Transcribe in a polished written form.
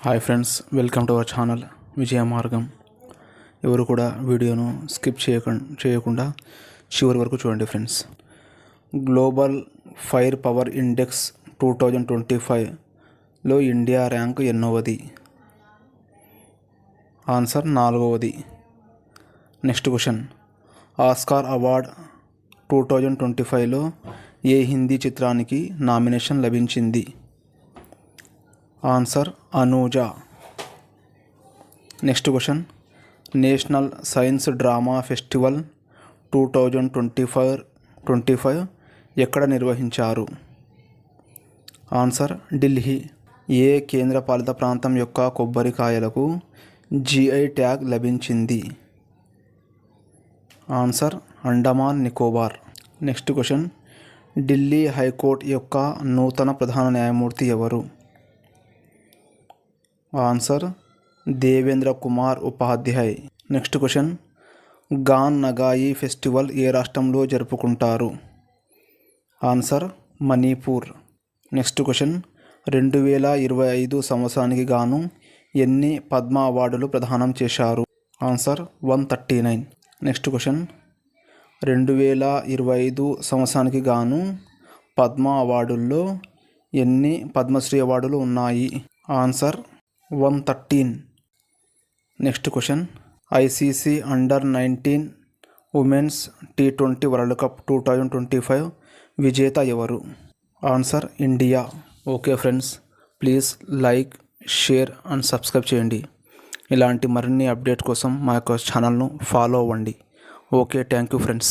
Hi friends, welcome to our channel Vijaya Margam. ఎవరు కూడా వీడియోను స్కిప్ చేయకుండా చివరి వరకు చూడండి friends. Global fire power index 2025లో ఇండియా ర్యాంక్ ఎన్నోవది? ఆన్సర్ 4వది. నెక్స్ట్ క్వశ్చన్, ఆస్కార్ అవార్డ్ 2025లో ఏ హిందీ చిత్రానికి నామినేషన్ లభించింది? Answer Anuja. Next question, national science drama festival 2025 ఎక్కడ నిర్వహించారు? ఆన్సర్ ఢిల్లీ. ఏ కేంద్రపాలిత ప్రాంతం యొక్క కొబ్బరికాయలకు GI ట్యాగ్ లభించింది? Answer Andaman Nicobar. Next question, Delhi high court యొక్క నూతన ప్రధాన న్యాయమూర్తి ఎవరు? Answer Devendra Kumar Upadhyay. Next question, Gaan Ngai festival ఏ రాష్ట్రంలో జరుపుకుంటారు? ఆన్సర్ మణిపూర్. నెక్స్ట్ క్వశ్చన్, 2025 సంవత్సరానికి గాను ఎన్ని పద్మ అవార్డులు ప్రదానం చేశారు? ఆన్సర్ 139. నెక్స్ట్ క్వశ్చన్, 2025 సంవత్సరానికి గాను పద్మ అవార్డుల్లో ఎన్ని పద్మశ్రీ అవార్డులు ఉన్నాయి? Answer 113. Next question, ICC under-19 women's T20 world cup 2025 విజేత ఎవరు? Answer India. Okay friends, please like, share and subscribe చేయండి. ఇలాంటి మరిన్ని అప్డేట్ కోసం మా యొక్క ఛానల్ను ఫాలో అవ్వండి. Okay, thank you friends.